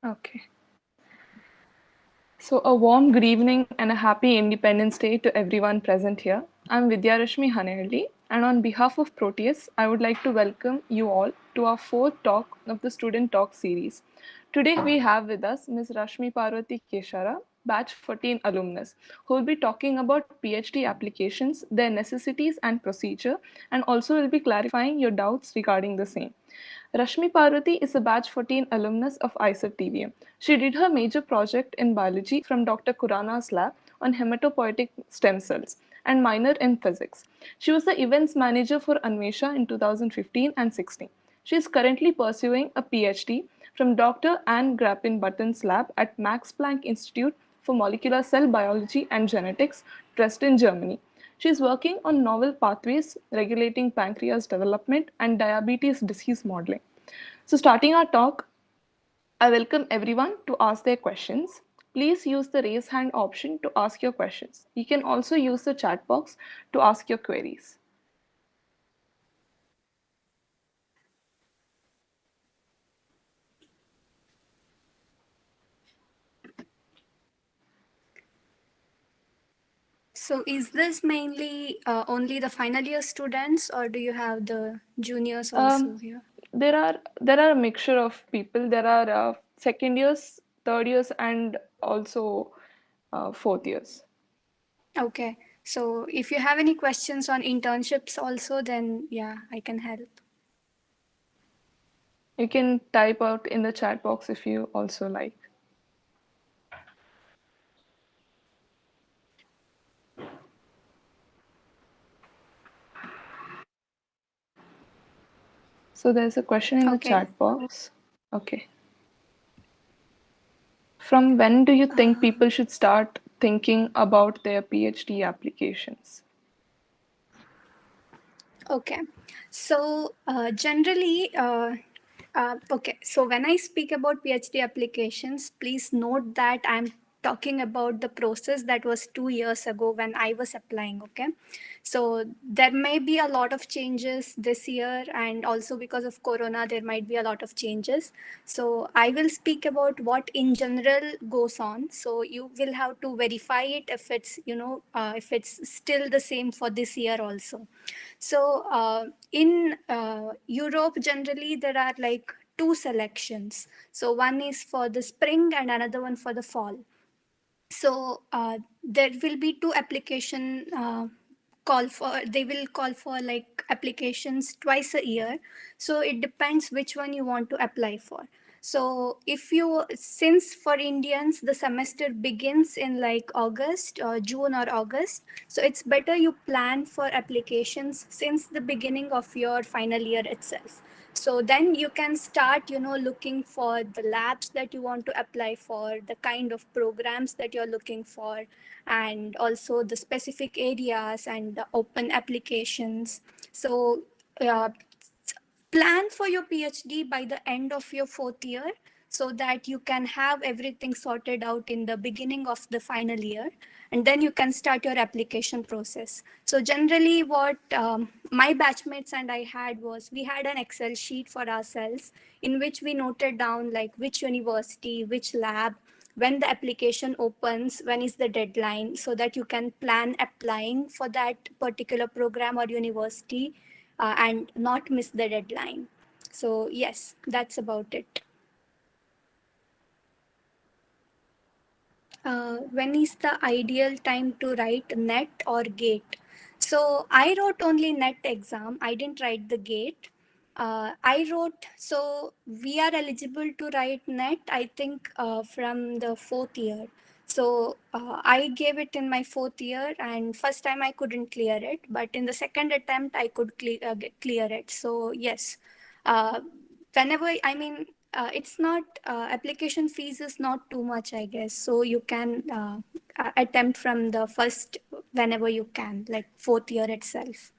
Okay. So, a warm good evening and a happy Independence Day to everyone present here. I'm Vidyarashmi Hanehalli, and on behalf of Proteus, I would like to welcome you all to our fourth talk of the Student Talk series. Today, we have with us Ms. Rashmiparvathi Keshara, Batch 14 alumnus, who will be talking about PhD applications, their necessities and procedure, and also will be clarifying your doubts regarding the same. Rashmiparvathi is a Batch 14 alumnus of IISER TVM. She did her major project in biology from Dr. Khurana's lab on hematopoietic stem cells and minor in physics. She was the events manager for Anvesha in 2015 and 16. She is currently pursuing a PhD from Dr. Grapin-Botton's lab at Max Planck Institute for Molecular Cell Biology and Genetics, Dresden, Germany. She is working on novel pathways regulating pancreas development and diabetes disease modeling. So, starting our talk, I welcome everyone to ask their questions. Please use the raise hand option to ask your questions. You can also use the chat box to ask your queries. So is this mainly only the final year students, or do you have the juniors also here? There are a mixture of people. There are second years, third years, and also fourth years. Okay. So if you have any questions on internships also, then yeah, I can help. You can type out in the chat box if you also like. So there's a question in the Okay. chat box. Okay. From when do you think people should start thinking about their PhD applications? Okay. So generally, okay. So when I speak about PhD applications, please note that I'm talking about the process that was 2 years ago when I was applying. Okay. So there may be a lot of changes this year, and also because of Corona, there might be a lot of changes. So I will speak about what in general goes on. So you will have to verify it if it's, if it's still the same for this year also. So in Europe, generally there are like two selections. So one is for the spring and another one for the fall. So there will be two application they will call for like applications twice a year. So it depends which one you want to apply for. So if you, since for Indians the semester begins in like August or June or August, so it's better you plan for applications since the beginning of your final year itself. So then you can start, looking for the labs that you want to apply for, the kind of programs that you're looking for, and also the specific areas and the open applications. So uh, plan for your PhD by the end of your fourth year so that you can have everything sorted out in the beginning of the final year, and then you can start your application process. So generally what my batchmates and I had was, we had an Excel sheet for ourselves in which we noted down like which university, which lab, when the application opens, when is the deadline, so that you can plan applying for that particular program or university and not miss the deadline. So yes, that's about it. When is the ideal time to write NET or GATE? So I wrote only NET exam. I didn't write the GATE. So we are eligible to write NET, I think, from the fourth year. So I gave it in my fourth year, and first time I couldn't clear it, but in the second attempt I could clear it. So yes, uh, whenever, I mean, it's not, application fees is not too much, I guess. So you can attempt from the first, whenever you can, like fourth year itself.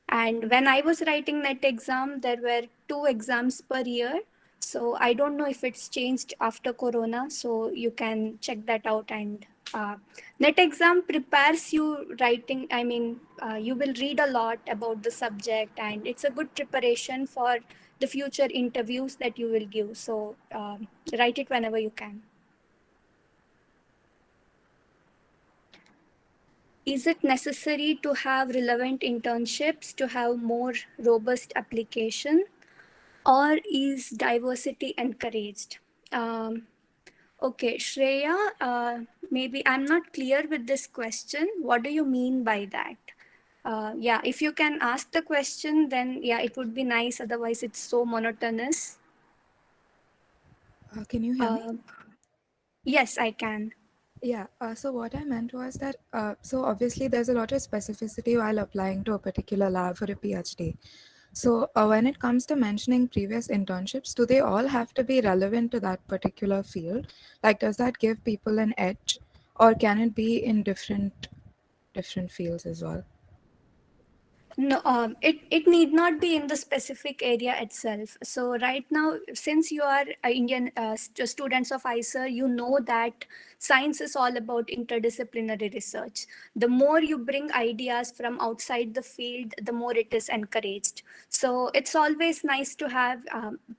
And when I was writing NET exam, there were 2 exams per year. So I don't know if it's changed after Corona. So you can check that out. And NET exam prepares you writing. I mean, you will read a lot about the subject, and it's a good preparation for the future interviews that you will give. So write it whenever you can. Is it necessary to have relevant internships to have more robust application, or is diversity encouraged? Um, okay, Shreya, maybe I'm not clear with this question. What do you mean by that? Yeah, if you can ask the question, then yeah, it would be nice. Otherwise, it's so monotonous. Can you hear me? Yes, I can. Yeah, so what I meant was that, so obviously there's a lot of specificity while applying to a particular lab for a PhD. So when it comes to mentioning previous internships, do they all have to be relevant to that particular field? Like, does that give people an edge, or can it be in different fields as well? No, it need not be in the specific area itself. So right now, since you are Indian students of IISER, you know that science is all about interdisciplinary research. The more you bring ideas from outside the field, the more it is encouraged. So it's always nice to have,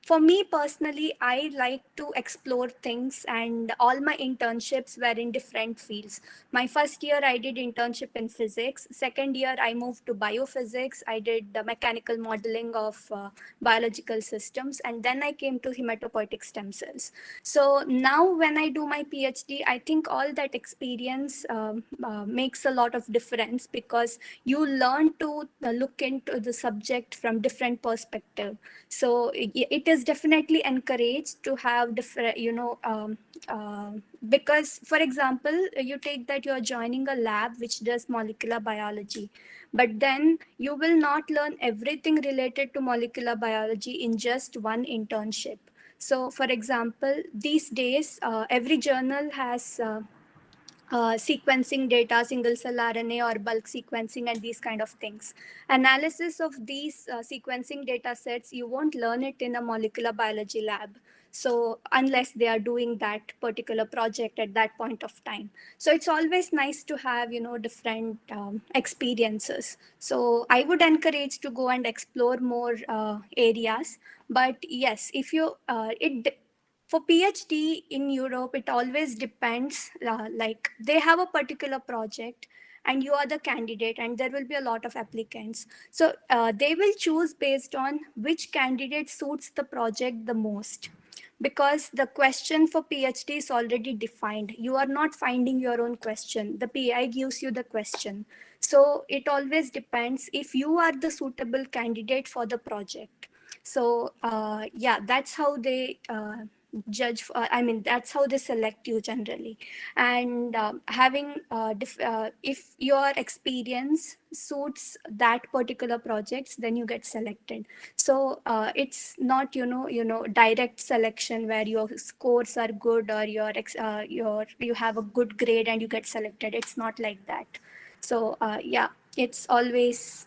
for me personally, I like to explore things, and all my internships were in different fields. My first year, I did internship in physics. Second year, I moved to biophysics. I did the mechanical modeling of biological systems. And then I came to hematopoietic stem cells. So now when I do my PhD, I think all that experience makes a lot of difference, because you learn to look into the subject from different perspective. So it is definitely encouraged to have different, because for example, you take that you're joining a lab which does molecular biology, but then you will not learn everything related to molecular biology in just one internship. So for example, these days every journal has sequencing data, single cell RNA or bulk sequencing, and these kind of things. Analysis of these sequencing data sets, you won't learn it in a molecular biology lab. So unless they are doing that particular project at that point of time. So it's always nice to have, different experiences. So I would encourage to go and explore more areas. But yes, if you, for PhD in Europe, it always depends. Like they have a particular project, and you are the candidate, and there will be a lot of applicants. So they will choose based on which candidate suits the project the most. Because the question for PhD is already defined. You are not finding your own question. The PI gives you the question. So it always depends if you are the suitable candidate for the project. So yeah, that's how they judge. I mean, that's how they select you generally. And having, if your experience suits that particular projects, then you get selected. So it's not, direct selection where your scores are good, or you have a good grade and you get selected. It's not like that. So yeah, it's always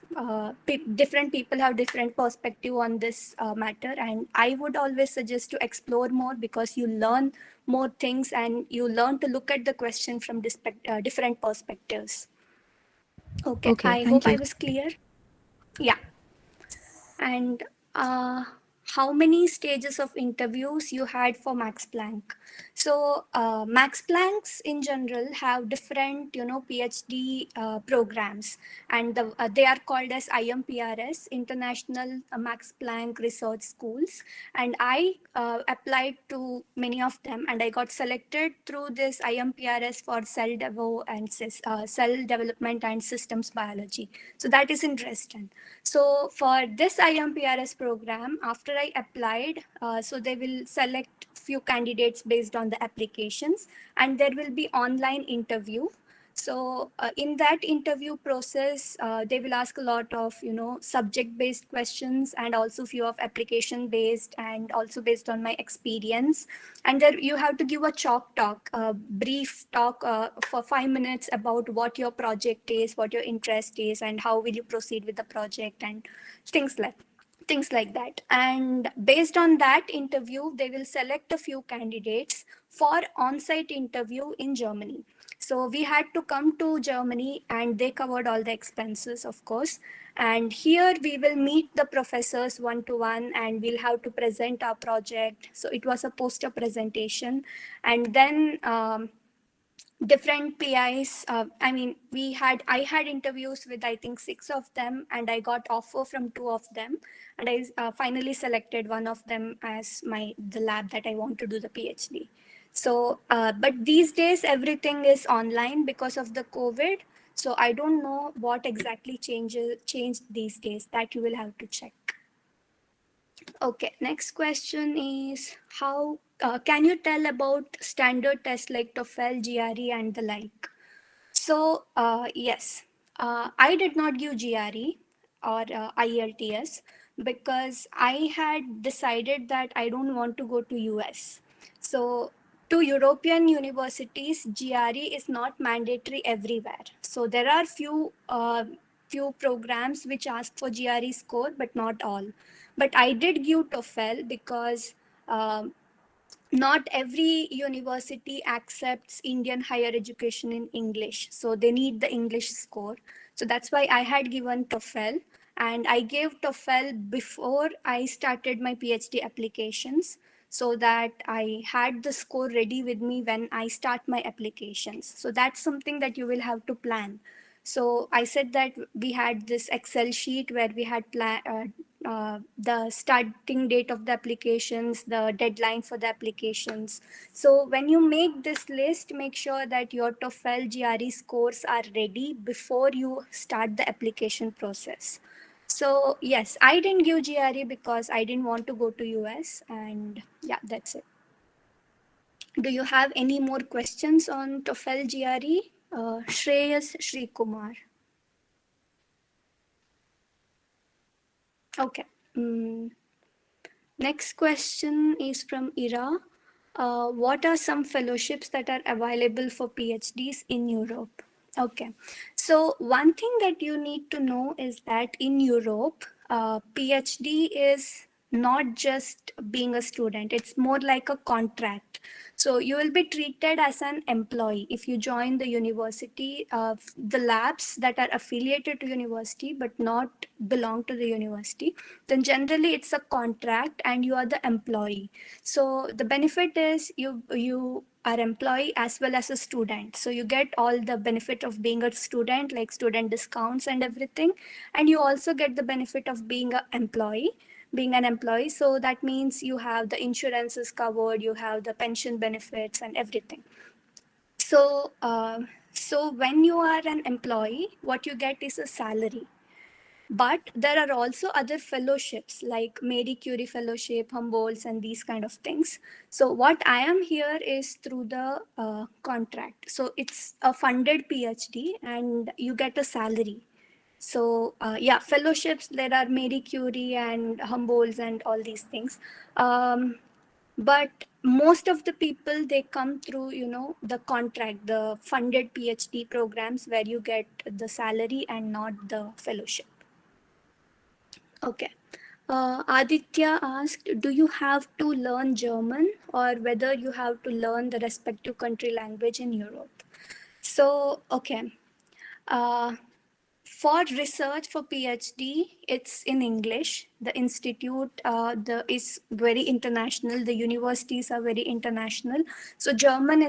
different people have different perspective on this matter, and I would always suggest to explore more, because you learn more things and you learn to look at the question from different perspectives. Okay, Okay, I hope thank I you. was clear. Yeah. And how many stages of interviews you had for Max Planck? So Max Plancks in general have different, PhD programs, and they are called as IMPRS, International Max Planck Research Schools. And I applied to many of them, and I got selected through this IMPRS for cell development and systems biology. So that is in Dresden. So for this IMPRS program, after I applied, so they will select few candidates based on the applications, and there will be online interview. So in that interview process, they will ask a lot of, subject-based questions, and also few of application-based, and also based on my experience. And there you have to give a chalk talk, a brief talk for 5 minutes about what your project is, what your interest is, and how will you proceed with the project, and things like things like that. And based on that interview, they will select a few candidates for on-site interview in Germany. So we had to come to Germany and they covered all the expenses, of course. And here we will meet the professors one-to-one and we'll have to present our project. So it was a poster presentation. And then different PIs. I had interviews with I think 6 of them, and I got offer from 2 of them, and I finally selected one of them as the lab that I want to do the PhD. So, but these days everything is online because of the COVID. So I don't know what exactly changed these days. That you will have to check. Okay, next question is how can you tell about standard tests like Toffel, GRE, and the like? So yes, I did not give GRE or IELTS because I had decided that I don't want to go to US. So to European universities, GRE is not mandatory everywhere. So there are few programs which ask for GRE score, but not all. But I did give TOEFL because not every university accepts Indian higher education in English. So they need the English score. So that's why I had given TOEFL, and I gave TOEFL before I started my PhD applications so that I had the score ready with me when I start my applications. So that's something that you will have to plan. So I said that we had this Excel sheet where we had the starting date of the applications, the deadline for the applications. So when you make this list, make sure that your TOEFL GRE scores are ready before you start the application process. So yes, I didn't give GRE because I didn't want to go to US, and yeah, that's it. Do you have any more questions on TOEFL GRE? Shreyas Shri Kumar. Okay. Next question is from Ira. What are some fellowships that are available for PhDs in Europe? Okay. So one thing that you need to know is that in Europe, PhD is not just being a student. It's more like a contract. So you will be treated as an employee if you join the university, the labs that are affiliated to university but not belong to the university. Then generally it's a contract and you are the employee. So the benefit is you are employee as well as a student. So you get all the benefit of being a student, like student discounts and everything. And you also get the benefit of being an employee. So that means you have the insurances covered, you have the pension benefits and everything. So, so when you are an employee, what you get is a salary. But there are also other fellowships like Marie Curie Fellowship, Humboldt's, and these kind of things. So what I am here is through the contract. So it's a funded PhD and you get a salary. So yeah, fellowships, there are Marie Curie and Humboldt's and all these things. But most of the people, they come through, the contract, the funded PhD programs where you get the salary and not the fellowship. Okay. Aditya asked, do you have to learn German or whether you have to learn the respective country language in Europe? So, okay. For research for PhD, it's in English. The institute is very international. The universities are very international. So German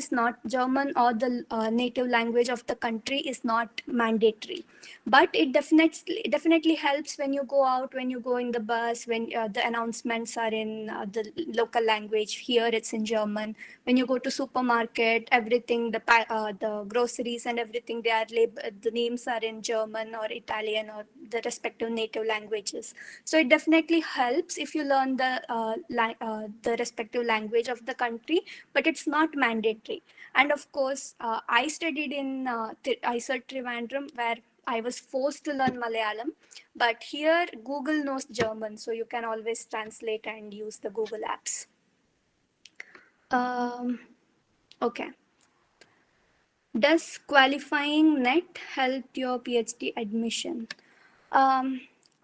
or the native language of the country is not mandatory. But it definitely helps when you go out, when you go in the bus, when the announcements are in the local language. Here it's in German. When you go to supermarket, everything, the groceries and everything, the names are in German or Italian or the respective native languages. So it definitely helps if you learn the respective language of the country, but it's not mandatory. And of course, I studied in IISER Trivandrum, where I was forced to learn Malayalam, but here Google knows German, so you can always translate and use the Google apps. Okay. Does qualifying NET help your PhD admission?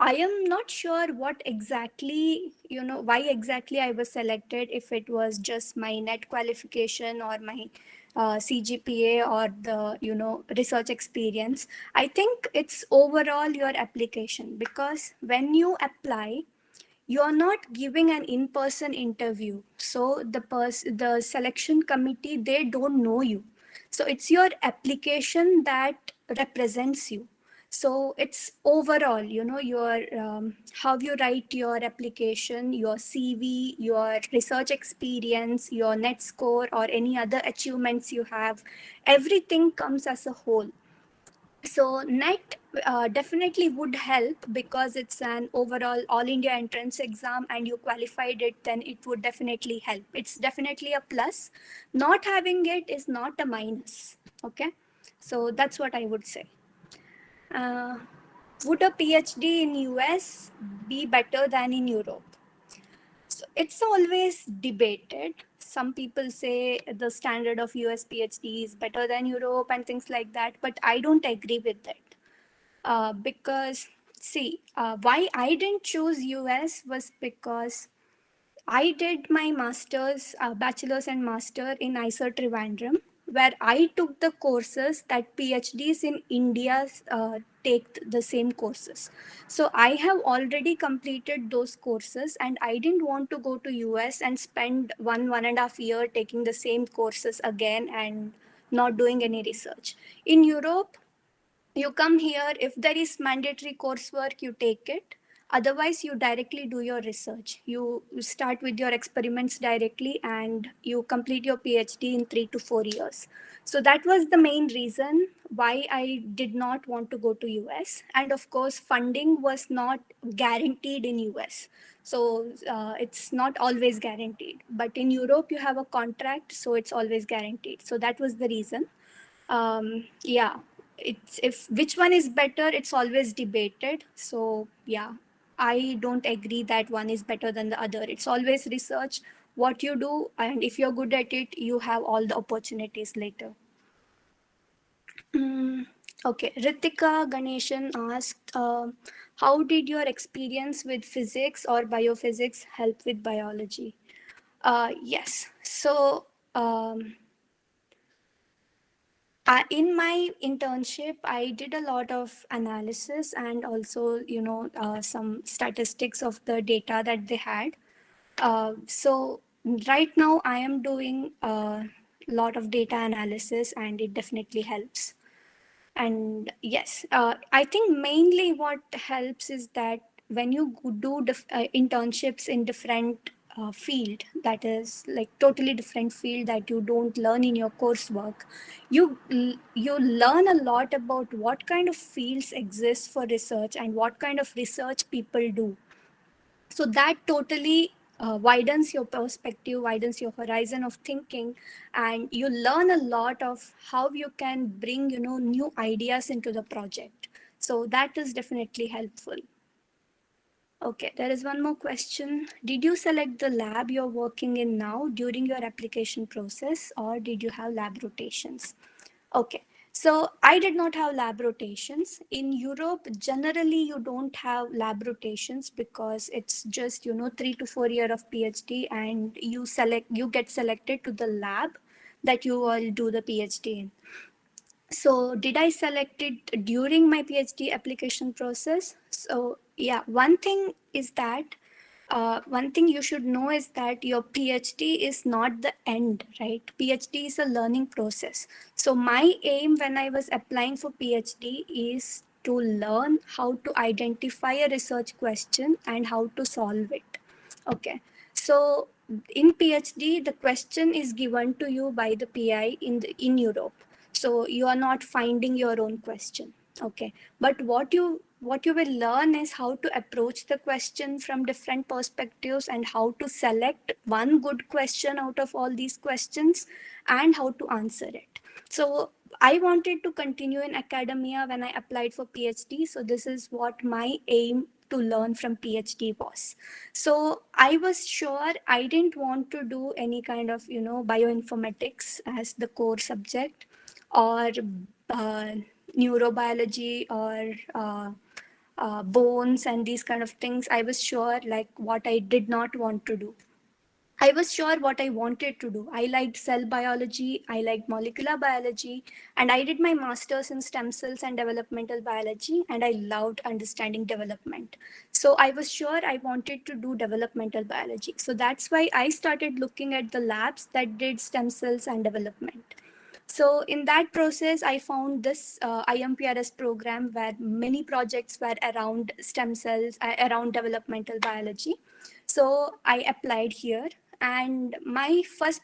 I am not sure what exactly, why exactly I was selected, if it was just my NET qualification or my CGPA or the research experience. I think it's overall your application, because when you apply, you're not giving an in-person interview, so the selection committee, they don't know you. So it's your application that represents you. So it's overall, your how you write your application, your CV, your research experience, your net score, or any other achievements you have, everything comes as a whole. So net definitely would help, because it's an overall all India entrance exam and you qualified it, then it would definitely help. It's definitely a plus. Not having it is not a minus. Okay, so that's what I would say. uh, would a PhD in US be better than in Europe? So it's always debated. Some people say the standard of US PhD is better than Europe and things like that, but I don't agree with that. Because see, why I didn't choose US was because I did my master's, bachelor's and master in IISER Trivandrum, where I took the courses that PhDs in India take the same courses. So I have already completed those courses, and I didn't want to go to US and spend 1.5 year taking the same courses again and not doing any research. In Europe, you come here, if there is mandatory coursework, you take it. Otherwise, you directly do your research. You start with your experiments directly and you complete your PhD in 3 to 4 years. So that was the main reason why I did not want to go to US. And of course, funding was not guaranteed in US. So it's not always guaranteed. But in Europe, you have a contract, so it's always guaranteed. So that was the reason. Yeah, it's, if which one is better, it's always debated. So yeah, I don't agree that one is better than the other. It's always research what you do, and if you're good at it, you have all the opportunities later. Okay, Ritika Ganeshan asked, how did your experience with physics or biophysics help with biology? Yes, so in my internship, I did a lot of analysis and also, some statistics of the data that they had. So right now, I am doing a lot of data analysis, and it definitely helps. And yes, I think mainly what helps is that when you do internships in different field, that is like totally different field that you don't learn in your coursework, you learn a lot about what kind of fields exist for research and what kind of research people do. So that totally widens your perspective, widens your horizon of thinking, and you learn a lot of how you can bring new ideas into the project. So that is definitely helpful. Okay, there is one more question. Did you select the lab you're working in now during your application process, or did you have lab rotations? Okay, so I did not have lab rotations. In Europe, generally you don't have lab rotations because it's just 3 to 4 year of PhD, and you get selected to the lab that you will do the PhD in. So did I select it during my PhD application process? So yeah, one thing you should know is that your PhD is not the end, right? PhD is a learning process. So my aim when I was applying for PhD is to learn how to identify a research question and how to solve it. Okay. So in PhD, the question is given to you by the PI in Europe. So you are not finding your own question. Okay. But what you will learn is how to approach the question from different perspectives and how to select one good question out of all these questions and how to answer it. So I wanted to continue in academia when I applied for PhD. So this is what my aim to learn from PhD was. So I was sure I didn't want to do any kind of, bioinformatics as the core subject, or uh, neurobiology, or bones and these kind of things. I was sure like what I did not want to do. I was sure what I wanted to do. I liked cell biology, I liked molecular biology, and I did my master's in stem cells and developmental biology, and I loved understanding development. So I was sure I wanted to do developmental biology. So that's why I started looking at the labs that did stem cells and development. So in that process, I found this IMPRS program where many projects were around stem cells, around developmental biology. So I applied here, and my first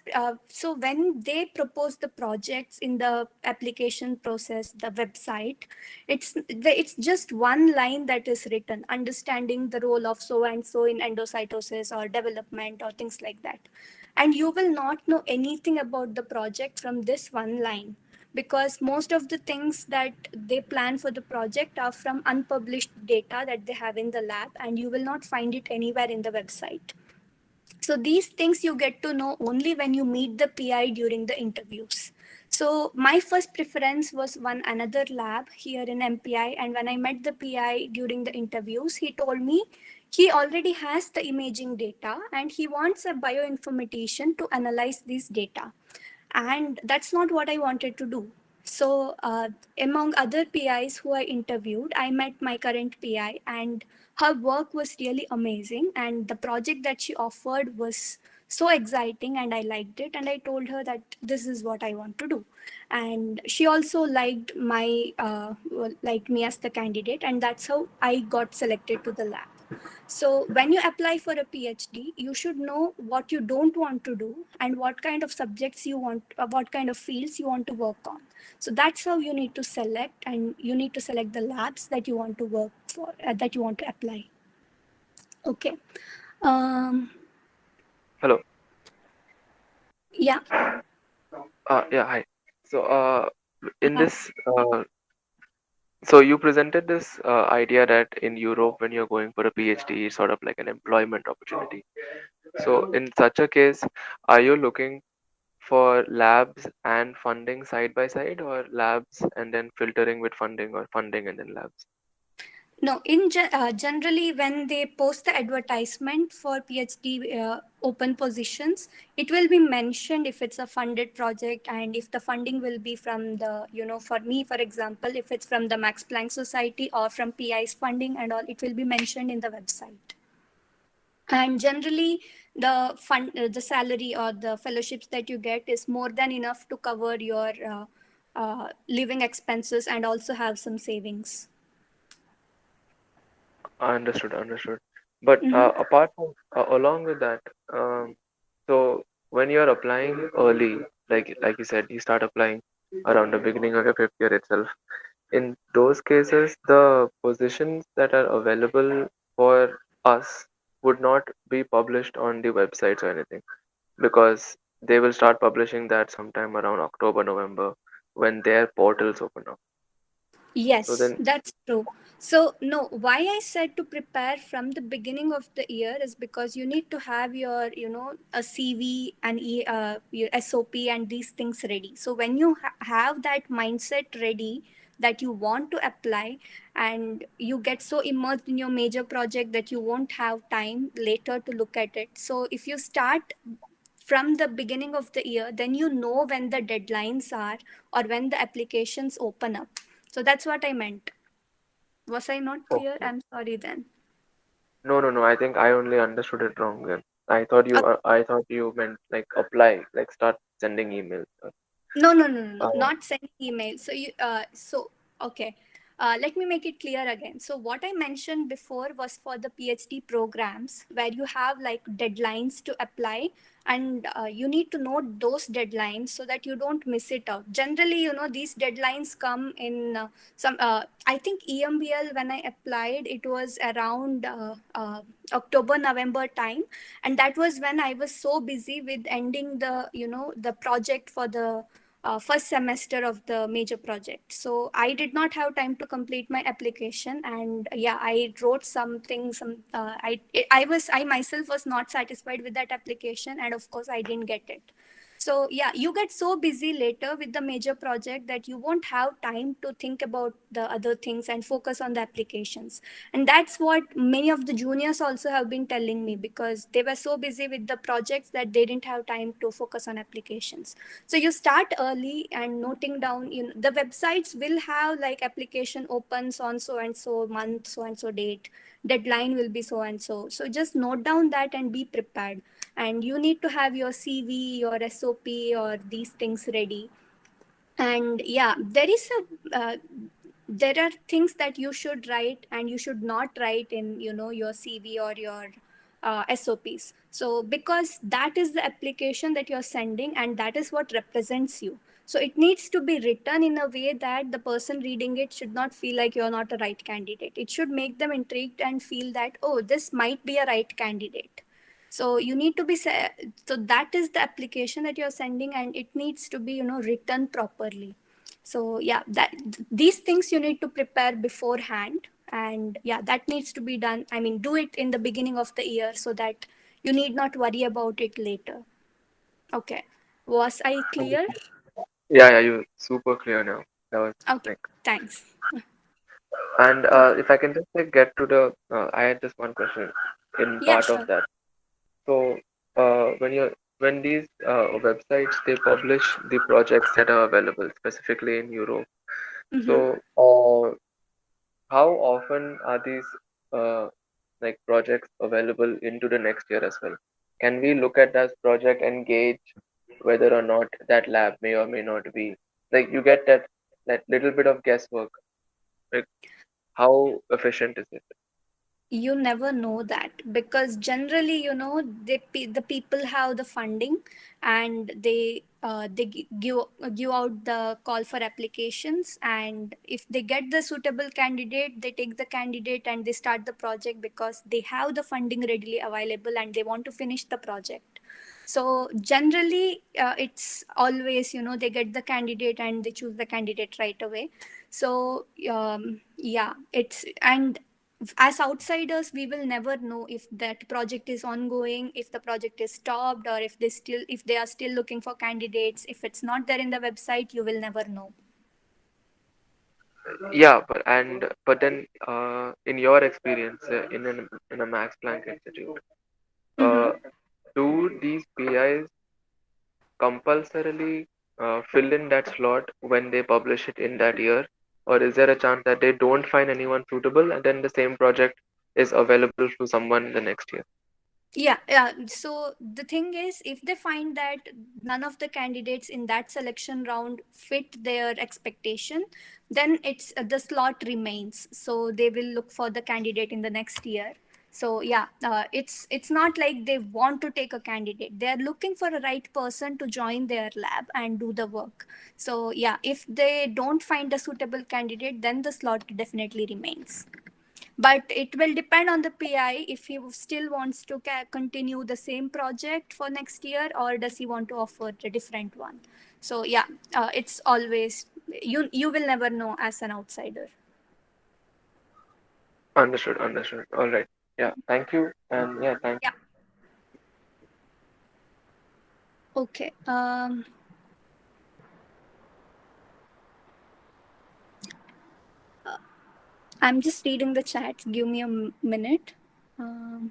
so when they propose the projects in the application process, the website, it's just one line that is written, understanding the role of so and so in endocytosis or development or things like that, and you will not know anything about the project from this one line, because most of the things that they plan for the project are from unpublished data that they have in the lab, and you will not find it anywhere in the website. So these things you get to know only when you meet the PI during the interviews. So my first preference was one another lab here in MPI, and when I met the PI during the interviews, he told me he already has the imaging data and he wants a bioinformatician to analyze this data, and that's not what I wanted to do. So among other PIs who I interviewed, I met my current PI, and her work was really amazing, and the project that she offered was so exciting, and I liked it, and I told her that this is what I want to do. And she also liked my liked me as the candidate, and that's how I got selected to the lab. So when you apply for a PhD, you should know what you don't want to do and what kind of subjects you want, what kind of fields you want to work on. So that's how you need to select, and you need to select the labs that you want to work for, that you want to apply. Okay. Um, Hello. yeah. Yeah, hi. So, in this, so you presented this idea that in Europe, when you're going for a PhD, it's sort of like an employment opportunity. So, in such a case, are you looking for labs and funding side by side, or labs and then filtering with funding, or funding and then labs? No, generally when they post the advertisement for PhD open positions, it will be mentioned if it's a funded project and if the funding will be from the, for me, for example, if it's from the Max Planck Society or from PI's funding and all, it will be mentioned in the website. And generally, the salary or the fellowships that you get is more than enough to cover your living expenses and also have some savings. Understood, understood. But Mm-hmm. apart from, along with that, so when you're applying early, like you said, you start applying around the beginning of your fifth year itself. In those cases, the positions that are available for us would not be published on the websites or anything, because they will start publishing that sometime around October, November, when their portals open up. So Yes, then, that's true. So, no, why I said to prepare from the beginning of the year is because you need to have your, a CV and your SOP and these things ready. So, when you have that mindset ready that you want to apply, and you get so immersed in your major project that you won't have time later to look at it. So, if you start from the beginning of the year, then you know when the deadlines are or when the applications open up. So that's what I meant. Was I not clear? okay. I'm sorry then. No, no, no. I think I only understood it wrong then. I thought you meant like apply, like start sending emails. No, Uh, not sending email. Okay. Let me make it clear again. So what I mentioned before was for the PhD programs where you have like deadlines to apply, and you need to note those deadlines so that you don't miss it out. Generally, these deadlines come in I think EMBL, when I applied, it was around October, November time, and that was when I was so busy with ending the project for the first semester of the major project. So I did not have time to complete my application, and yeah, I wrote something. I myself was not satisfied with that application, and of course I didn't get it. So yeah, you get so busy later with the major project that you won't have time to think about the other things and focus on the applications. And that's what many of the juniors also have been telling me, because they were so busy with the projects that they didn't have time to focus on applications. So you start early and noting down, the websites will have like application opens on so and so month, so and so date, deadline will be so and so. So just note down that and be prepared. And you need to have your CV, your SOP, or these things ready. And yeah, there are things that you should write and you should not write in your CV or your SOPs. So because that is the application that you're sending and that is what represents you, so it needs to be written in a way that the person reading it should not feel like you're not a right candidate. It should make them intrigued and feel that, oh, this might be a right candidate. So you need to be so that is the application that you're sending, and it needs to be written properly. So yeah, that these things you need to prepare beforehand. And yeah, that needs to be done, I mean, do it in the beginning of the year so that you need not worry about it later. Okay, was I clear? Yeah, you super clear now. That was Okay, like, thanks. and Okay, if I can just like get to the, I had just one question in yeah, part of sure. that. So, when these websites they publish the projects that are available specifically in Europe. Mm-hmm. So, how often are these uh, like projects available into the next year as well? Can we look at that project and gauge whether or not that lab may or may not be, like, you get that little bit of guesswork, like how efficient is it? You never know that, because generally the people have the funding, and they give out the call for applications, and if they get the suitable candidate, they take the candidate and they start the project because they have the funding readily available and they want to finish the project. So generally it's always they get the candidate and they choose the candidate right away. So yeah, it's, and as outsiders we will never know if that project is ongoing, if the project is stopped, or if they are still looking for candidates. If it's not there in the website, you will never know. Yeah, but then in your experience in a Max Planck Institute, Mm-hmm. uh, do these PIs compulsorily fill in that slot when they publish it in that year, or is there a chance that they don't find anyone suitable and then the same project is available to someone the next year? Yeah, yeah. So the thing is, if they find that none of the candidates in that selection round fit their expectation, then it's the slot remains. So they will look for the candidate in the next year. So yeah, it's not like they want to take a candidate. They are looking for a right person to join their lab and do the work. So yeah, if they don't find a suitable candidate, then the slot definitely remains. But it will depend on the PI if he still wants to continue the same project for next year, or does he want to offer a different one. So yeah, it's always, you will never know as an outsider. Understood. All right. Yeah, thank you. And yeah, thank Yeah. Okay. I'm just reading the chat, give me a minute. um,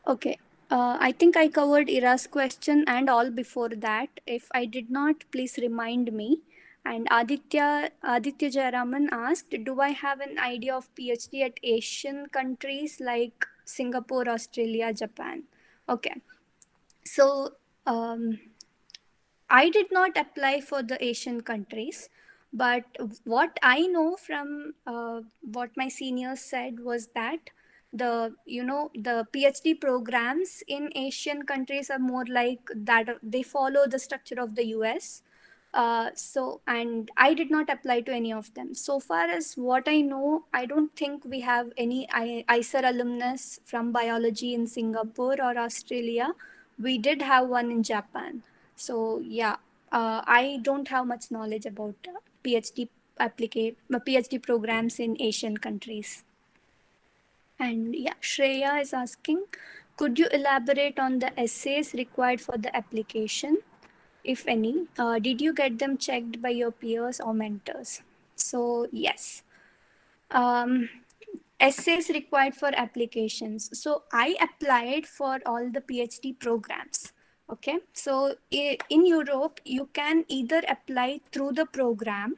Okay. I think I covered Ira's question and all before that. If I did not, please remind me. And Aditya Jayaraman asked, "Do I have an idea of PhD at Asian countries like Singapore, Australia, Japan?" Okay. So um, I did not apply for the Asian countries, but what I know from what my seniors said was that the PhD programs in Asian countries are more like that. They follow the structure of the US. So, and I did not apply to any of them. So far as what I know, I don't think we have any IISER alumnus from biology in Singapore or Australia. We did have one in Japan. So yeah, I don't have much knowledge about PhD programs in Asian countries. And yeah, Shreya is asking, Could you elaborate on the essays required for the application, if any? Did you get them checked by your peers or mentors? So yes. Um, Essays required for applications. So I applied for all the PhD programs. Okay, so in Europe, you can either apply through the program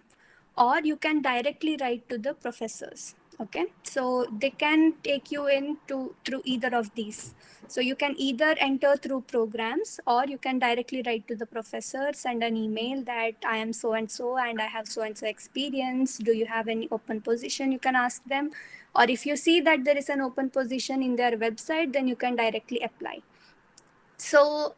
or you can directly write to the professors. Okay, so they can take you in to through either of these. So you can either enter through programs or you can directly write to the professor, send an email that I am so and I have so experience. Do you have any open position? You can ask them. Or if you see that there is an open position in their website, then you can directly apply. So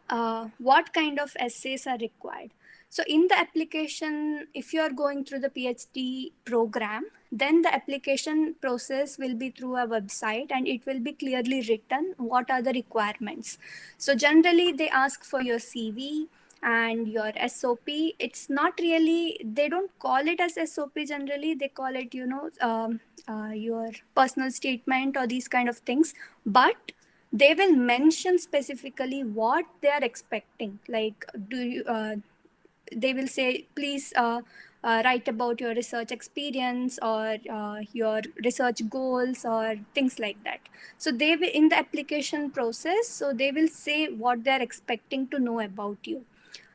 what kind of essays are required? So in the application, if you are going through the PhD program, then the application process will be through a website and it will be clearly written what are the requirements. So generally they ask for your CV and your SOP. It's not really, they don't call it as SOP generally, they call it, your personal statement or these kind of things. But they will mention specifically what they are expecting. Like, they will say, please write about your research experience or your research goals or things like that. So they will, in the application process, so they will say what they are expecting to know about you.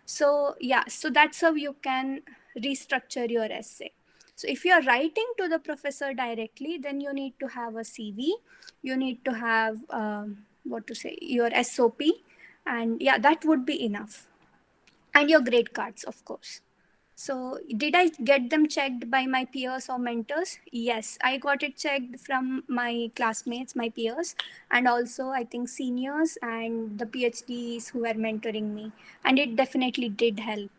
So yeah, so that's how you can restructure your essay. So if you are writing to the professor directly, then you need to have a CV, you need to have your SOP, and yeah, that would be enough. And your grade cards, of course. So did I get them checked by my peers or mentors? Yes, I got it checked from my classmates, my peers, and also I think seniors and the PhDs who were mentoring me. And it definitely did help.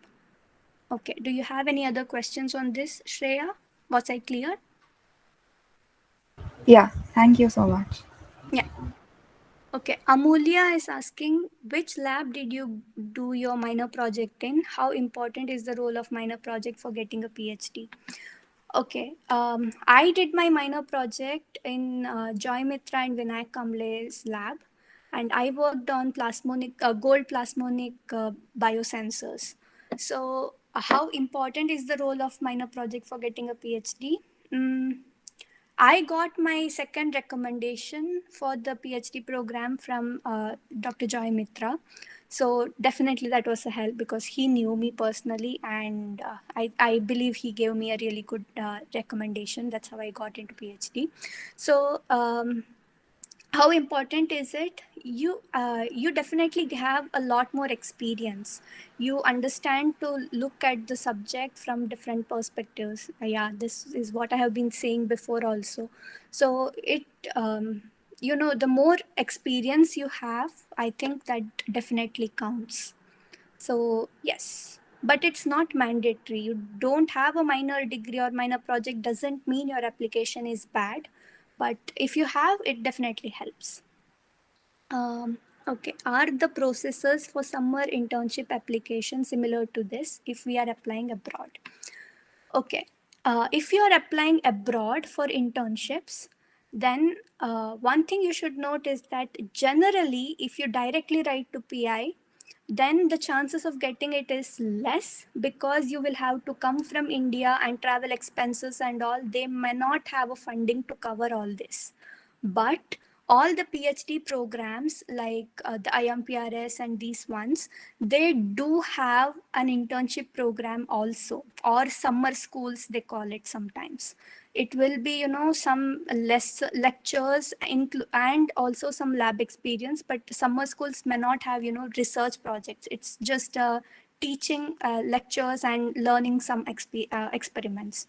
Okay, do you have any other questions on this, Shreya? Was I clear? Yeah, thank you so much. Yeah. Okay, Amulya is asking, which lab did you do your minor project in? How important is the role of minor project for getting a PhD? Okay, I did my minor project in Joy Mitra and Vinayak Kamle's lab, and I worked on gold plasmonic biosensors. So, how important is the role of minor project for getting a PhD? Mm, I got my second recommendation for the PhD program from Dr. Joy Mitra. So definitely that was a help because he knew me personally, and I believe he gave me a really good recommendation. That's how I got into PhD. So how important is it? You definitely have a lot more experience. You understand to look at the subject from different perspectives. Yeah, this is what I have been saying before also. So it the more experience you have, I think that definitely counts. So yes, but it's not mandatory. You don't have a minor degree or minor project doesn't mean your application is bad, but if you have, it definitely helps. Okay, are the processes for summer internship application similar to this if we are applying abroad? Okay, if you are applying abroad for internships, then one thing you should note is that generally, if you directly write to PI, then the chances of getting it is less because you will have to come from India and travel expenses and all. They may not have a funding to cover all this. But all the PhD programs like the IMPRS and these ones, they do have an internship program also, or summer schools, they call it sometimes. It will be, some less lectures and also some lab experience, but summer schools may not have, research projects. It's just teaching lectures and learning some experiments.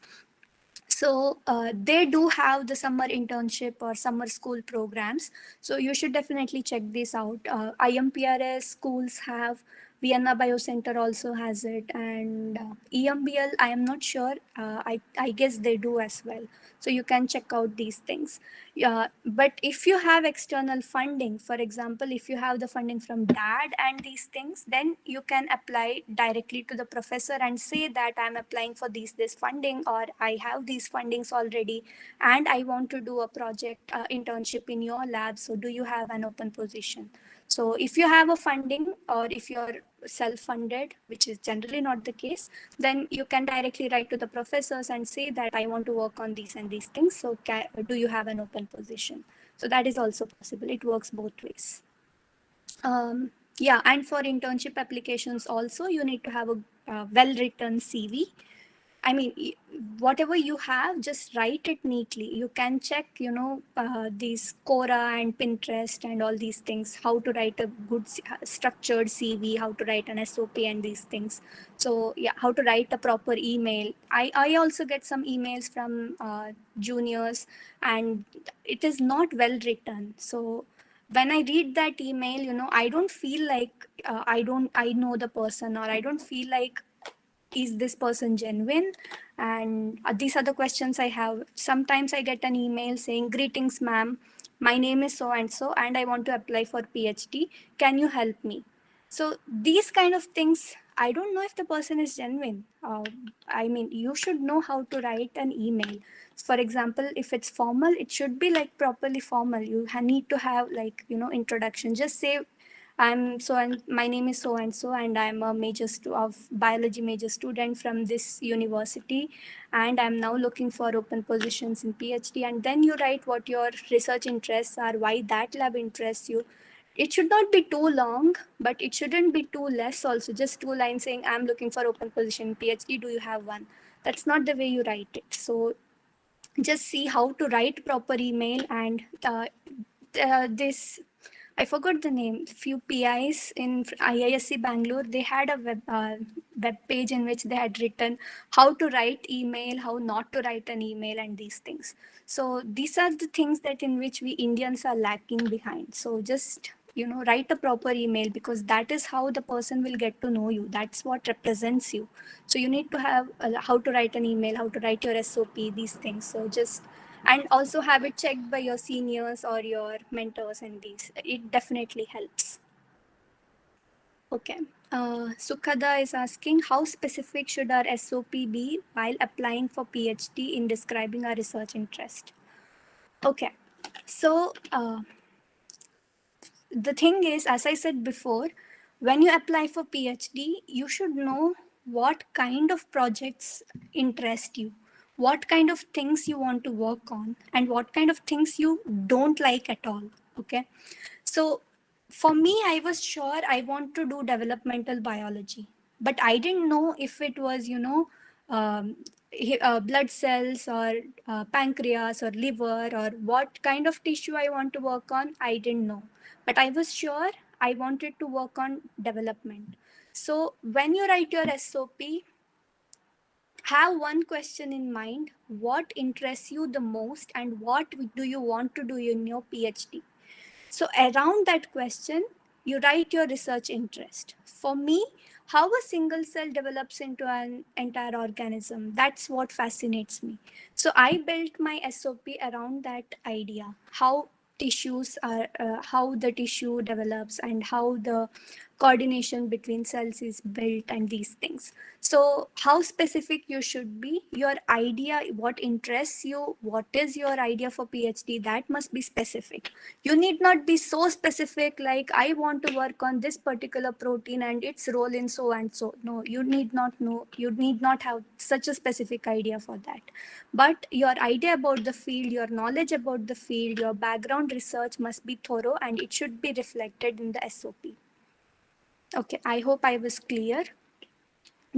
So they do have the summer internship or summer school programs. So you should definitely check this out. IMPRS schools have, Vienna Biocenter also has it, and EMBL, I am not sure. I guess they do as well. So you can check out these things. But if you have external funding, for example, if you have the funding from dad and these things, then you can apply directly to the professor and say that I'm applying for this funding, or I have these fundings already and I want to do a project internship in your lab, so do you have an open position? So if you have a funding, or if you're self-funded, which is generally not the case, then you can directly write to the professors and say that I want to work on these and these things. So do you have an open position? So that is also possible. It works both ways. Yeah, and for internship applications also, you need to have a well-written CV. I mean, whatever you have, just write it neatly. You can check, these Quora and Pinterest and all these things, how to write a good structured CV, how to write an SOP and these things. So yeah, how to write a proper email. I also get some emails from juniors and it is not well written. So when I read that email, I don't feel like I know the person, or I don't feel like, is this person genuine? And these are the questions I have. Sometimes I get an email saying, greetings ma'am, my name is so and so and I want to apply for PhD, can you help me? So these kind of things, I don't know if the person is genuine. I mean, you should know how to write an email. For example, if it's formal, it should be like properly formal. You need to have like, introduction. Just say, I'm so, and my name is so and so, and I'm a of biology major student from this university, and I'm now looking for open positions in PhD. And then you write what your research interests are, why that lab interests you. It should not be too long, but it shouldn't be too less also. Just 2 lines saying, I'm looking for open position in PhD. Do you have one? That's not the way you write it. So just see how to write proper email. And this, I forgot the name, few PIs in IISc Bangalore, they had a web page in which they had written how to write email, how not to write an email, and these things. So these are the things that in which we Indians are lacking behind. So just, write a proper email, because that is how the person will get to know you. That's what represents you. So you need to have how to write an email, how to write your SOP, these things. So just, and also have it checked by your seniors or your mentors, and these, it definitely helps. Okay. Sukhada is asking, how specific should our SOP be while applying for PhD in describing our research interest? Okay. So the thing is, as I said before, when you apply for PhD, you should know what kind of projects interest you, what kind of things you want to work on, and what kind of things you don't like at all. Okay. So for me, I was sure I want to do developmental biology, but I didn't know if it was, um, blood cells, or pancreas, or liver, or what kind of tissue I want to work on. I didn't know, but I was sure I wanted to work on development. So when you write your SOP, have one question in mind: what interests you the most, and what do you want to do in your PhD? So around that question, you write your research interest. For me, how a single cell develops into an entire organism, that's what fascinates me. So I built my SOP around that idea: how tissues are, how the tissue develops, and how the coordination between cells is built, and these things. So how specific you should be, your idea, what interests you, what is your idea for PhD, that must be specific. You need not be so specific like, I want to work on this particular protein and its role in so and so. No, you need not know, you need not have such a specific idea for that. But your idea about the field, your knowledge about the field, your background research must be thorough, and it should be reflected in the SOP. Okay, I hope I was clear.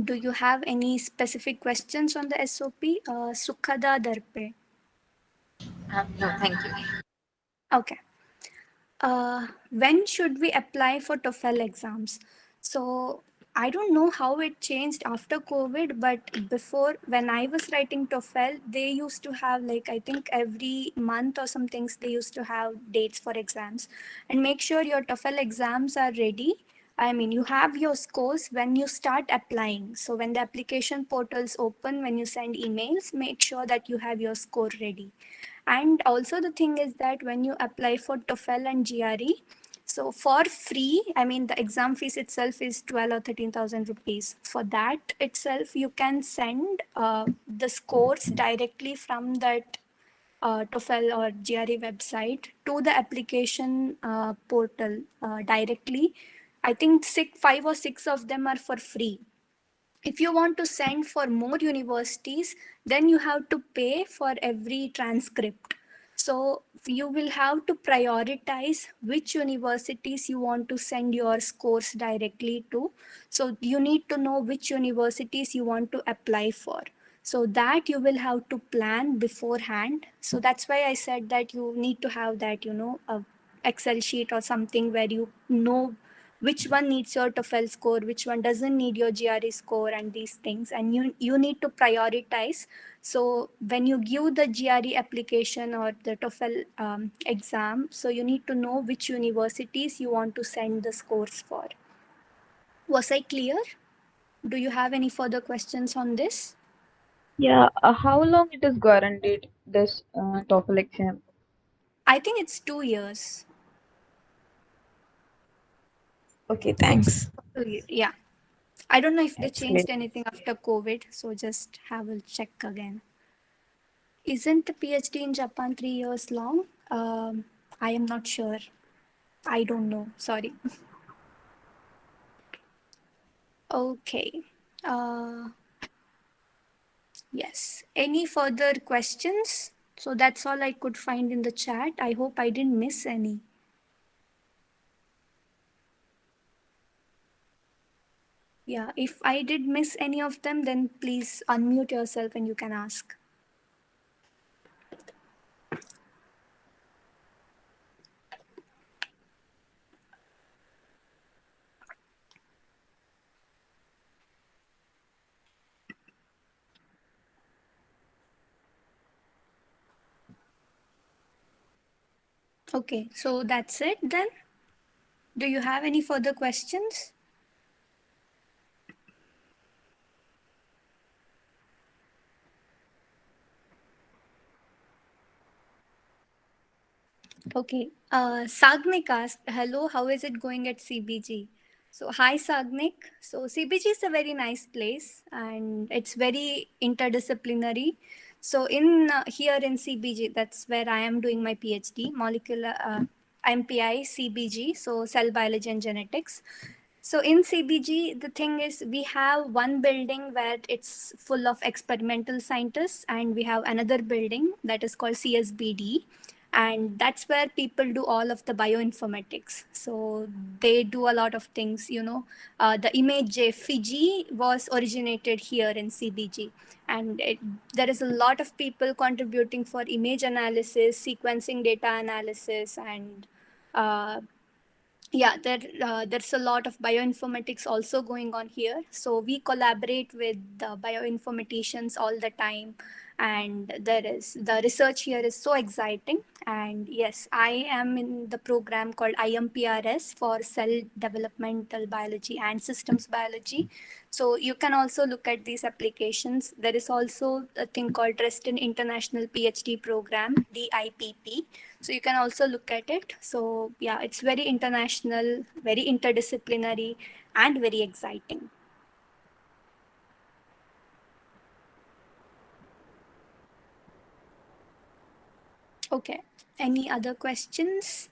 Do you have any specific questions on the SOP? Sukhada Darpe. No, thank you. Okay. When should we apply for Toffel exams? So I don't know how it changed after COVID, but before, when I was writing Toffel, they used to have, like, I think every month or some things, they used to have dates for exams. And make sure your Toffel exams are ready. I mean, you have your scores when you start applying. So when the application portals open, when you send emails, make sure that you have your score ready. And also the thing is that when you apply for TOEFL and GRE, so for free, I mean, the exam fees itself is 12 or 13,000 rupees. For that itself, you can send the scores directly from that TOEFL or GRE website to the application portal directly. I think five or six of them are for free. If you want to send for more universities, then you have to pay for every transcript. So you will have to prioritize which universities you want to send your scores directly to. So you need to know which universities you want to apply for. So that you will have to plan beforehand. So that's why I said that you need to have that, a Excel sheet or something where you know which one needs your TOEFL score, which one doesn't need your GRE score, and these things. And you need to prioritize. So when you give the GRE application or the TOEFL exam, so you need to know which universities you want to send the scores for. Was I clear? Do you have any further questions on this? Yeah, how long it is guaranteed, this TOEFL exam? I think it's 2 years. Okay, thanks. Yeah. I don't know if they That's changed great. anything after COVID, so just have a check again. Isn't the PhD in Japan 3 years long? I am not sure. I don't know. Sorry. Okay. Yes. Any further questions? So that's all I could find in the chat. I hope I didn't miss any. Yeah, if I did miss any of them, then please unmute yourself and you can ask. Okay, so that's it then. Do you have any further questions? Okay. Sagnik asked, hello, how is it going at CBG? So, hi, Sagnik. So, CBG is a very nice place and it's very interdisciplinary. So, in here in CBG, that's where I am doing my PhD, molecular MPI CBG, so cell biology and genetics. So in CBG, the thing is we have one building where it's full of experimental scientists, and we have another building that is called CSBD, and that's where people do all of the bioinformatics. So they do a lot of things, the image Fiji was originated here in CBG, and there is a lot of people contributing for image analysis, sequencing data analysis, and uh, yeah, there's a lot of bioinformatics also going on here. So we collaborate with the bioinformaticians all the time, and there is the research here is so exciting. And yes, I am in the program called IMPRS for cell developmental biology and systems biology. So you can also look at these applications. There is also a thing called Dresden International PhD Program, DIPP. So you can also look at it. So yeah, it's very international, very interdisciplinary, and very exciting. Okay. Any other questions?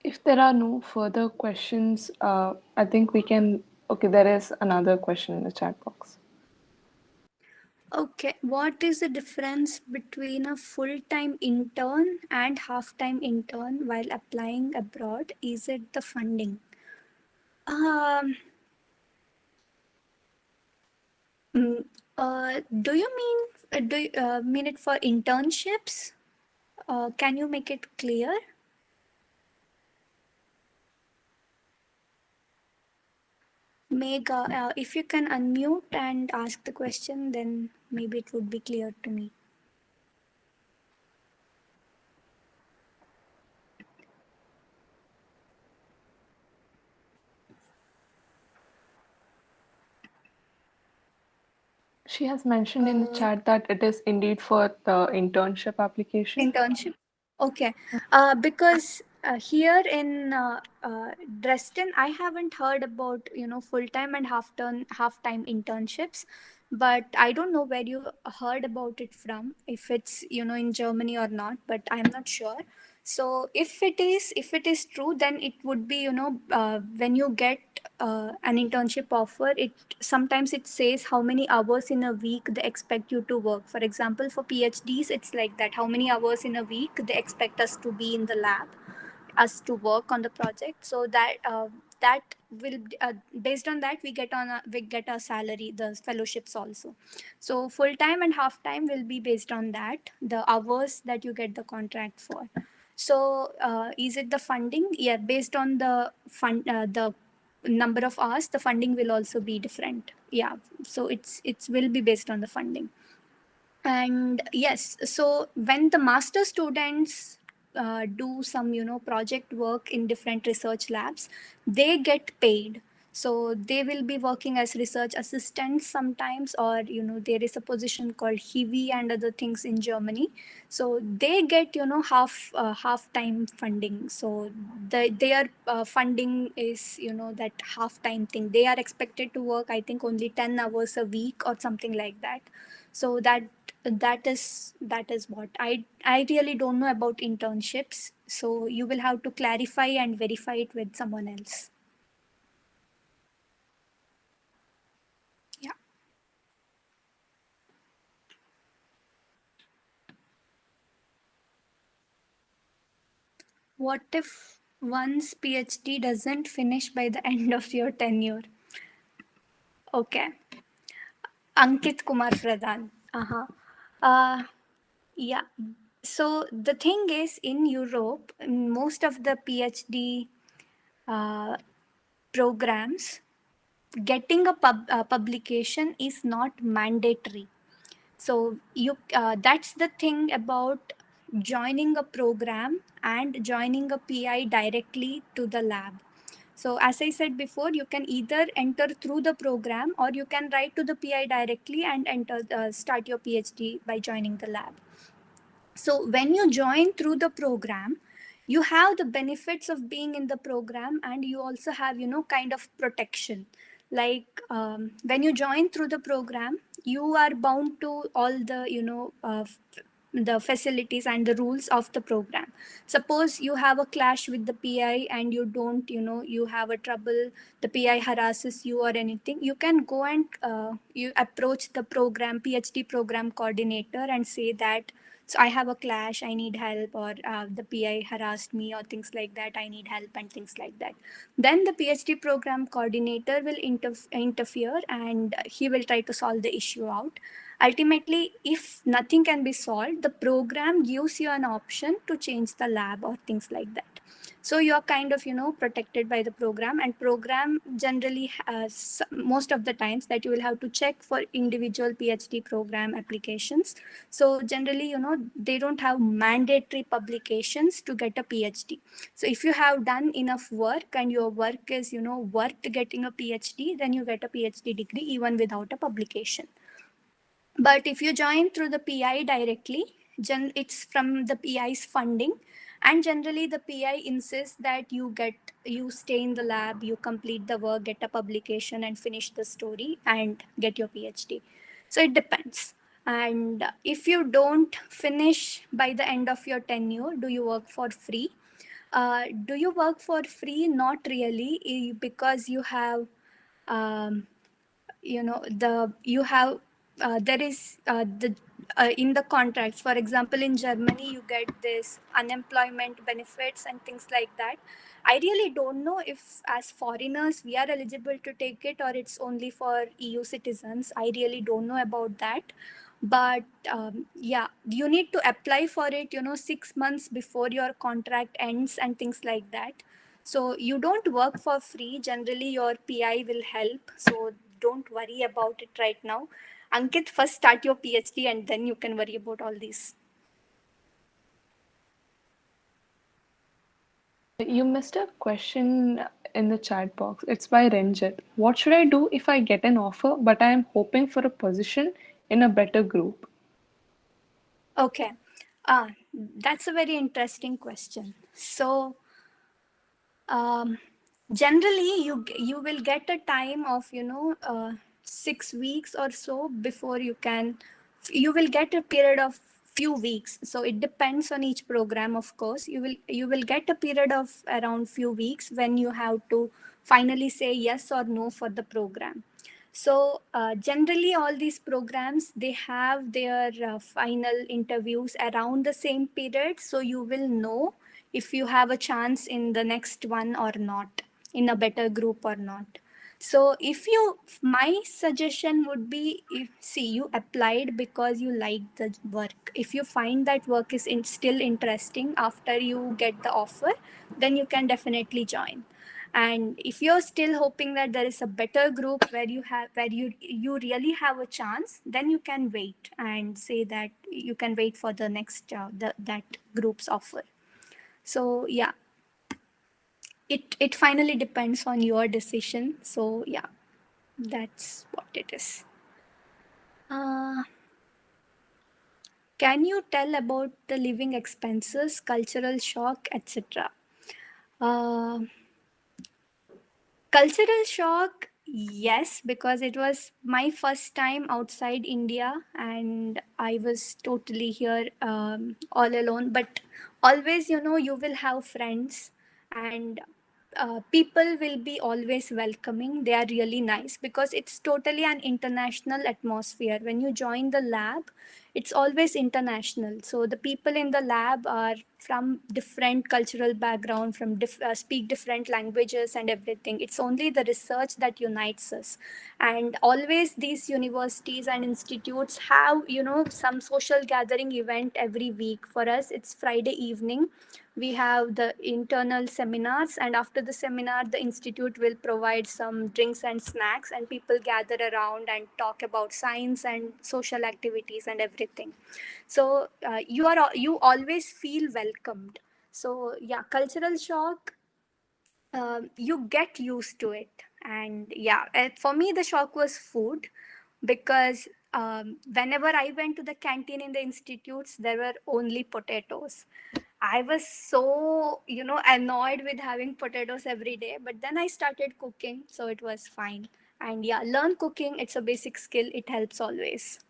If there are no further questions, I think we can. Okay, there is another question in the chat box. Okay. What is the difference between a full-time intern and half-time intern while applying abroad? Is it the funding? Mm, do you mean it for internships? Can you make it clear? Meg, if you can unmute and ask the question, then maybe it would be clear to me. She has mentioned in the chat that it is indeed for the internship application. Internship. Okay. Because here in Dresden, I haven't heard about full-time and half-time internships, but I don't know where you heard about it from, if it's in Germany or not, but I'm not sure. So if it is true, then it would be when you get an internship offer, it sometimes it says how many hours in a week they expect you to work. For example, for PhDs, it's like that: how many hours in a week they expect us to be in the lab, us to work on the project. So that will based on that we get our salary, the fellowships also. So full time and half time will be based on that, the hours that you get the contract for. So is it the funding? Yeah, based on the the number of hours, the funding will also be different. Yeah, so it will be based on the funding. And yes, so when the master students do some project work in different research labs, they get paid. So they will be working as research assistants sometimes, or there is a position called hiwi and other things in Germany. So they get half time funding. So their funding is that half time thing. They are expected to work, I think, only 10 hours a week or something like that. So that is what I really don't know about internships. So you will have to clarify and verify it with someone else. Yeah. What if one's PhD doesn't finish by the end of your tenure? Okay. Ankit Kumar Pradhan. Uh-huh. Yeah. So the thing is, in Europe, most of the PhD uh, programs, getting a publication is not mandatory. So that's the thing about joining a program and joining a PI directly to the lab. So as I said before, you can either enter through the program, or you can write to the PI directly and start your PhD by joining the lab. So when you join through the program, you have the benefits of being in the program, and you also have kind of protection. Like when you join through the program, you are bound to all the the facilities and the rules of the program. Suppose you have a clash with the PI, and you don't you have a trouble, the PI harasses you or anything, you can go and you approach the PhD program coordinator and say that, so I have a clash, I need help, or the PI harassed me, or things like that, I need help, and things like that. Then the PhD program coordinator will interfere, and he will try to solve the issue out. Ultimately, if nothing can be solved, the program gives you an option to change the lab or things like that. So you are kind of protected by the program, and program generally has, most of the times, that you will have to check for individual PhD program applications. So generally they don't have mandatory publications to get a PhD. So if you have done enough work and your work is worth getting a PhD, then you get a PhD degree even without a publication. But if you join through the PI directly, it's from the PI's funding, and generally the PI insists that you stay in the lab, you complete the work, get a publication, and finish the story and get your PhD. So it depends. And if you don't finish by the end of your tenure, do you work for free? Do you work for free? Not really, because you have you have there is the in the contracts. For example, in Germany, you get this unemployment benefits and things like that. I really don't know if as foreigners we are eligible to take it, or it's only for EU citizens. I really don't know about that. But yeah, you need to apply for it 6 months before your contract ends and things like that. So you don't work for free. Generally, your PI will help. So don't worry about it right now. Ankit, first start your PhD, and then you can worry about all these. You missed a question in the chat box. It's by Ranjit. What should I do if I get an offer but I am hoping for a position in a better group? Okay. That's a very interesting question. So, um, generally, you will get a time of 6 weeks or so before you will get a period of few weeks. So it depends on each program, of course. You will get a period of around few weeks when you have to finally say yes or no for the program. So generally, all these programs, they have their final interviews around the same period, so you will know if you have a chance in the next one or not, in a better group or not. So my suggestion would be, if see you applied because you like the work, if you find that work is still interesting after you get the offer, then you can definitely join. And if you're still hoping that there is a better group where you really have a chance, then you can wait and say that you can wait for the next that group's offer. So yeah, it finally depends on your decision. So yeah, that's what it is. Can you tell about the living expenses, cultural shock, etc.? uh, Cultural shock, yes, because it was my first time outside India and I was totally here all alone. But always, you will have friends, and people will be always welcoming. They are really nice because it's totally an international atmosphere. When you join the lab, it's always international. So the people in the lab are from different cultural background, from speak different languages and everything. It's only the research that unites us. And always these universities and institutes have some social gathering event every week. For us, it's Friday evening. We have the internal seminars, and after the seminar the institute will provide some drinks and snacks, and people gather around and talk about science and social activities and everything. So you always feel welcomed. So yeah, cultural shock, you get used to it. And yeah, for me the shock was food, because whenever I went to the canteen in the institutes, there were only potatoes. I was so annoyed with having potatoes every day, but then I started cooking, so it was fine. And yeah, learn cooking, it's a basic skill, it helps always.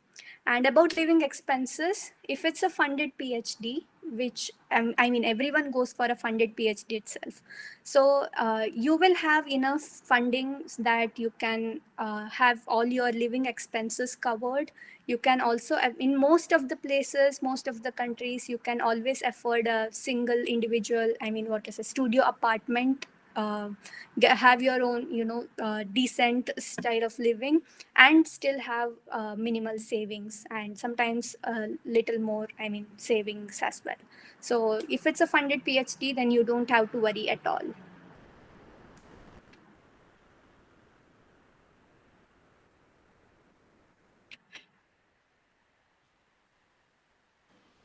And about living expenses, if it's a funded PhD, which I mean, everyone goes for a funded PhD itself. So you will have enough funding that you can have all your living expenses covered. You can also, in most of the places, most of the countries, you can always afford a single individual, I mean, what is a studio apartment, uh, have your own decent style of living, and still have minimal savings, and sometimes a little more, I mean, savings as well. So if it's a funded PhD, then you don't have to worry at all.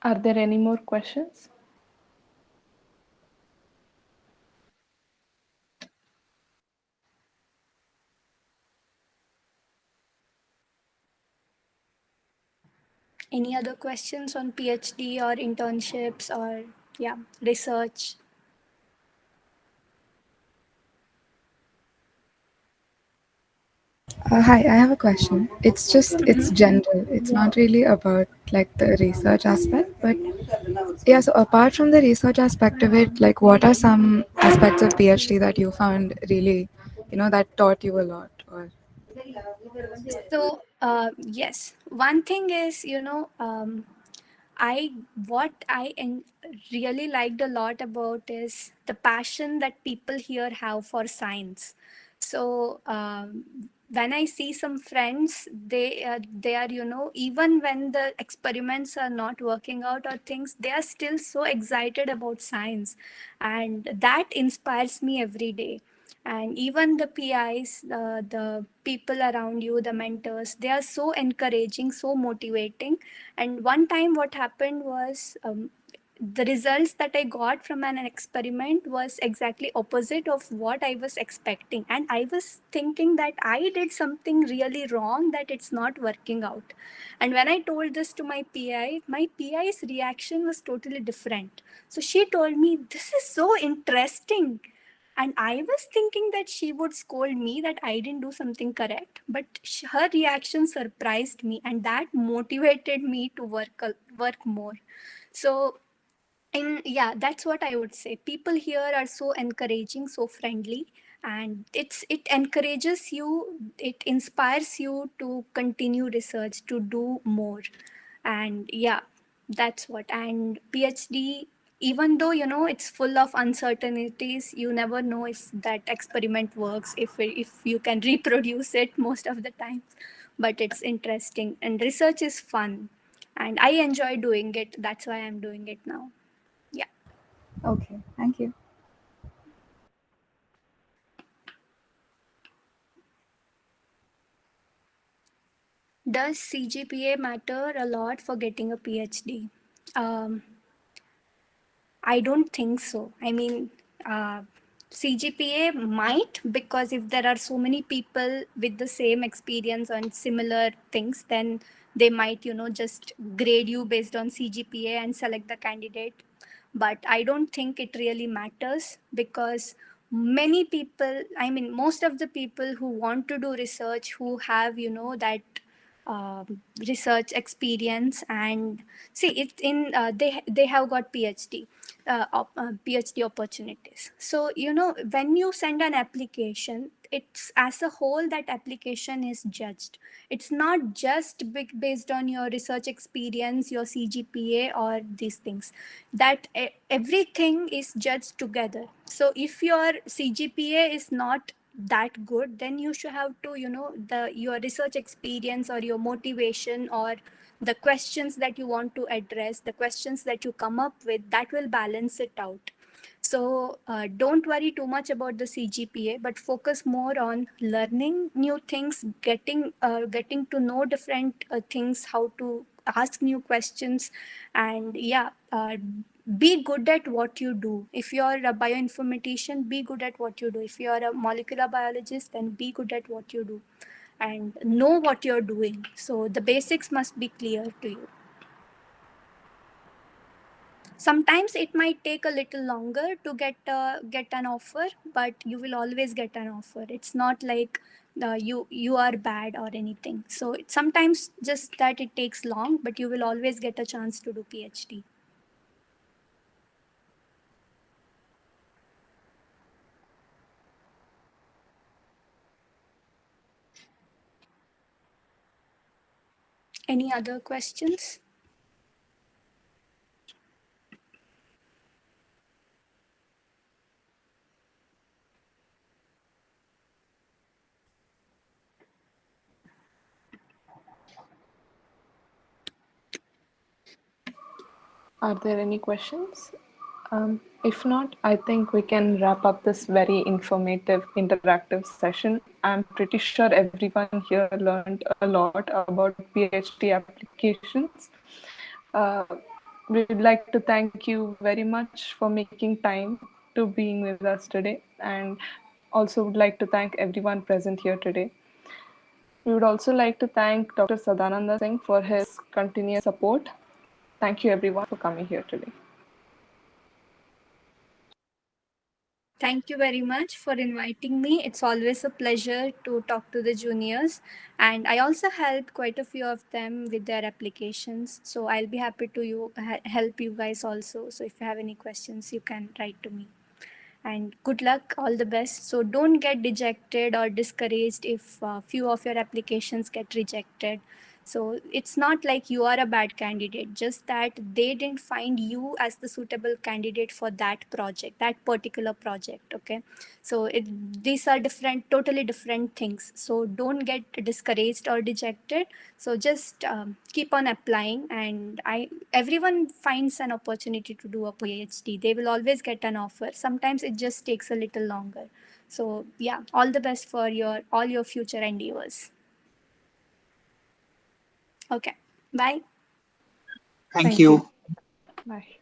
Are there any more questions? Any other questions on PhD or internships or yeah, research? Hi, I have a question. It's general. It's not really about like the research aspect, but yeah, so apart from the research aspect of it, like what are some aspects of PhD that you found really, that taught you a lot? Or So yes, one thing is, I what I really liked a lot about is the passion that people here have for science. So when I see some friends, they are even when the experiments are not working out or things, they are still so excited about science, and that inspires me every day. And even the PIs, the people around you, the mentors, they are so encouraging, so motivating. And one time what happened was, the results that I got from an experiment was exactly opposite of what I was expecting. And I was thinking that I did something really wrong, that it's not working out. And when I told this to my PI's reaction was totally different. So she told me, "This is so interesting." And I was thinking that she would scold me that I didn't do something correct. But her reaction surprised me, and that motivated me to work more. So, and yeah, that's what I would say. People here are so encouraging, so friendly, and it encourages you, it inspires you to continue research, to do more. And yeah, that's what. And PhD, even though it's full of uncertainties, you never know if that experiment works, if you can reproduce it most of the times. But it's interesting, and research is fun, and I enjoy doing it. That's why I'm doing it now. Yeah. Okay, thank you. Does CGPA matter a lot for getting a PhD? Um, I don't think so. I mean, CGPA might, because if there are so many people with the same experience on similar things, then they might, just grade you based on CGPA and select the candidate. But I don't think it really matters, because many people, I mean, most of the people who want to do research, who have, that research experience, and see it in they have got PhD opportunities. So when you send an application, it's as a whole that application is judged. It's not just based on your research experience, your CGPA, or these things. That everything is judged together. So if your CGPA is not that good, then you should have to your research experience or your motivation or the questions that you want to address, the questions that you come up with, that will balance it out. So don't worry too much about the CGPA, but focus more on learning new things, getting to know different things, how to ask new questions, and yeah, be good at what you do. If you're a bioinformatician, be good at what you do. If you're a molecular biologist, then be good at what you do and know what you're doing. So the basics must be clear to you. Sometimes it might take a little longer to get an offer, but you will always get an offer. It's not like you are bad or anything. So it's sometimes just that it takes long, but you will always get a chance to do PhD. Any other questions? Are there any questions? If not, I think we can wrap up this very informative, interactive session. I'm pretty sure everyone here learned a lot about PhD applications. We'd like to thank you very much for making time to being with us today, and also would like to thank everyone present here today. We would also like to thank Dr. Sadananda Singh for his continuous support. Thank you everyone for coming here today. Thank you very much for inviting me. It's always a pleasure to talk to the juniors. And I also helped quite a few of them with their applications. So I'll be happy to help you guys also. So if you have any questions, you can write to me. And good luck, all the best. So don't get dejected or discouraged if few of your applications get rejected. So it's not like you are a bad candidate, just that they didn't find you as the suitable candidate for that project, that particular project. Okay. So these are different, totally different things. So don't get discouraged or dejected. So just keep on applying, and everyone finds an opportunity to do a PhD. They will always get an offer. Sometimes it just takes a little longer. So yeah, all the best for all your future endeavors. Okay, bye. Thank you. Bye.